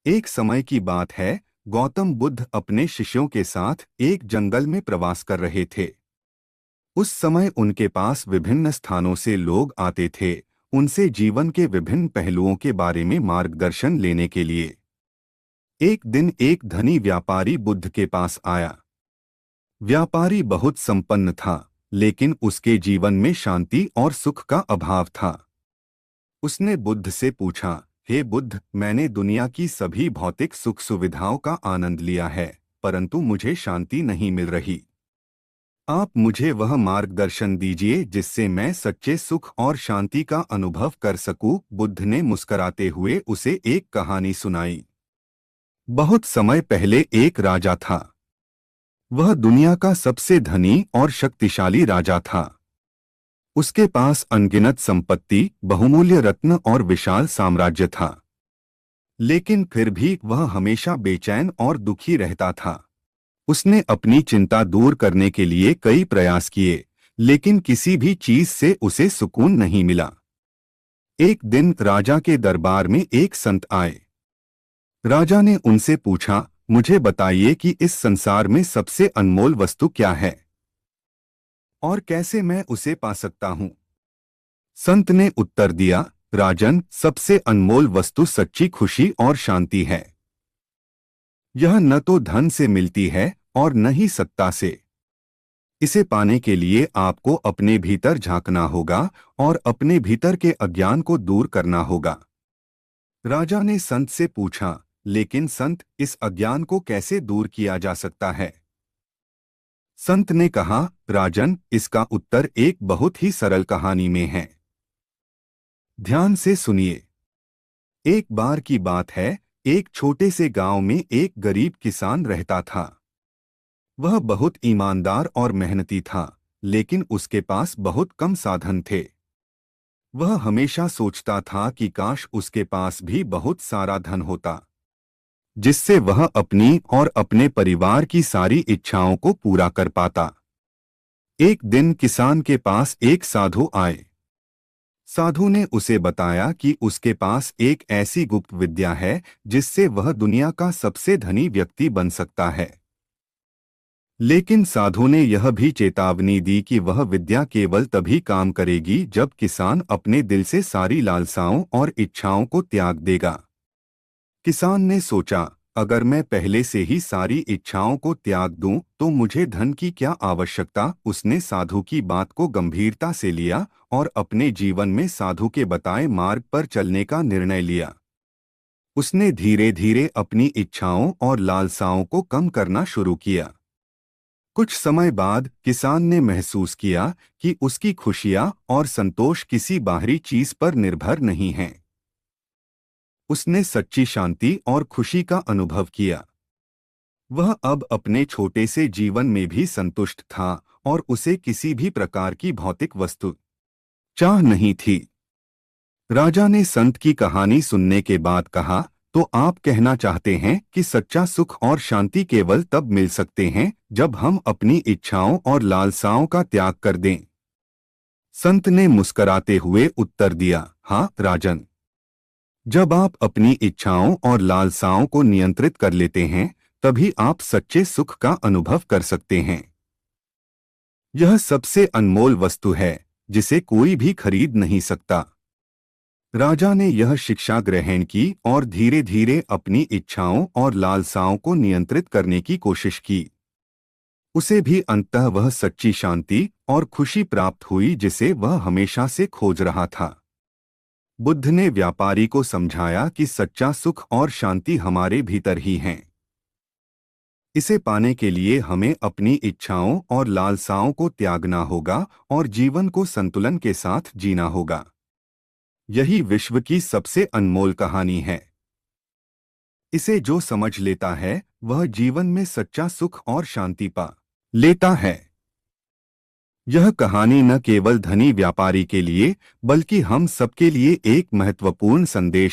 एक समय की बात है। गौतम बुद्ध अपने शिष्यों के साथ एक जंगल में प्रवास कर रहे थे। उस समय उनके पास विभिन्न स्थानों से लोग आते थे, उनसे जीवन के विभिन्न पहलुओं के बारे में मार्गदर्शन लेने के लिए। एक दिन एक धनी व्यापारी बुद्ध के पास आया। व्यापारी बहुत संपन्न था, लेकिन उसके जीवन में शांति और सुख का अभाव था। उसने बुद्ध से पूछा, हे बुद्ध, मैंने दुनिया की सभी भौतिक सुख सुविधाओं का आनंद लिया है, परंतु मुझे शांति नहीं मिल रही। आप मुझे वह मार्गदर्शन दीजिए जिससे मैं सच्चे सुख और शांति का अनुभव कर सकूं। बुद्ध ने मुस्कुराते हुए उसे एक कहानी सुनाई। बहुत समय पहले एक राजा था। वह दुनिया का सबसे धनी और शक्तिशाली राजा था। उसके पास अनगिनत संपत्ति, बहुमूल्य रत्न और विशाल साम्राज्य था। लेकिन फिर भी वह हमेशा बेचैन और दुखी रहता था। उसने अपनी चिंता दूर करने के लिए कई प्रयास किए, लेकिन किसी भी चीज से उसे सुकून नहीं मिला। एक दिन राजा के दरबार में एक संत आए। राजा ने उनसे पूछा, मुझे बताइए कि इस संसार में सबसे अनमोल वस्तु क्या है और कैसे मैं उसे पा सकता हूँ। संत ने उत्तर दिया, राजन, सबसे अनमोल वस्तु सच्ची खुशी और शांति है। यह न तो धन से मिलती है और न ही सत्ता से। इसे पाने के लिए आपको अपने भीतर झांकना होगा और अपने भीतर के अज्ञान को दूर करना होगा। राजा ने संत से पूछा, लेकिन संत, इस अज्ञान को कैसे दूर किया जा सकता है? संत ने कहा, राजन, इसका उत्तर एक बहुत ही सरल कहानी में है। ध्यान से सुनिए। एक बार की बात है, एक छोटे से गांव में एक गरीब किसान रहता था। वह बहुत ईमानदार और मेहनती था, लेकिन उसके पास बहुत कम साधन थे। वह हमेशा सोचता था कि काश उसके पास भी बहुत सारा धन होता, जिससे वह अपनी और अपने परिवार की सारी इच्छाओं को पूरा कर पाता। एक दिन किसान के पास एक साधु आए। साधु ने उसे बताया कि उसके पास एक ऐसी गुप्त विद्या है जिससे वह दुनिया का सबसे धनी व्यक्ति बन सकता है। लेकिन साधु ने यह भी चेतावनी दी कि वह विद्या केवल तभी काम करेगी जब किसान अपने दिल से सारी लालसाओं और इच्छाओं को त्याग देगा। किसान ने सोचा, अगर मैं पहले से ही सारी इच्छाओं को त्याग दूं तो मुझे धन की क्या आवश्यकता। उसने साधु की बात को गंभीरता से लिया और अपने जीवन में साधु के बताए मार्ग पर चलने का निर्णय लिया। उसने धीरे धीरे अपनी इच्छाओं और लालसाओं को कम करना शुरू किया। कुछ समय बाद किसान ने महसूस किया कि उसकी खुशियां और संतोष किसी बाहरी चीज पर निर्भर नहीं हैं। उसने सच्ची शांति और खुशी का अनुभव किया। वह अब अपने छोटे से जीवन में भी संतुष्ट था और उसे किसी भी प्रकार की भौतिक वस्तु चाह नहीं थी। राजा ने संत की कहानी सुनने के बाद कहा, तो आप कहना चाहते हैं कि सच्चा सुख और शांति केवल तब मिल सकते हैं जब हम अपनी इच्छाओं और लालसाओं का त्याग कर दें। संत ने मुस्कराते हुए उत्तर दिया, हाँ राजन, जब आप अपनी इच्छाओं और लालसाओं को नियंत्रित कर लेते हैं तभी आप सच्चे सुख का अनुभव कर सकते हैं। यह सबसे अनमोल वस्तु है जिसे कोई भी खरीद नहीं सकता। राजा ने यह शिक्षा ग्रहण की और धीरे धीरे अपनी इच्छाओं और लालसाओं को नियंत्रित करने की कोशिश की। उसे भी अंततः वह सच्ची शांति और खुशी प्राप्त हुई जिसे वह हमेशा से खोज रहा था। बुद्ध ने व्यापारी को समझाया कि सच्चा सुख और शांति हमारे भीतर ही हैं। इसे पाने के लिए हमें अपनी इच्छाओं और लालसाओं को त्यागना होगा और जीवन को संतुलन के साथ जीना होगा। यही विश्व की सबसे अनमोल कहानी है। इसे जो समझ लेता है वह जीवन में सच्चा सुख और शांति पा लेता है। यह कहानी न केवल धनी व्यापारी के लिए बल्कि हम सबके लिए एक महत्वपूर्ण संदेश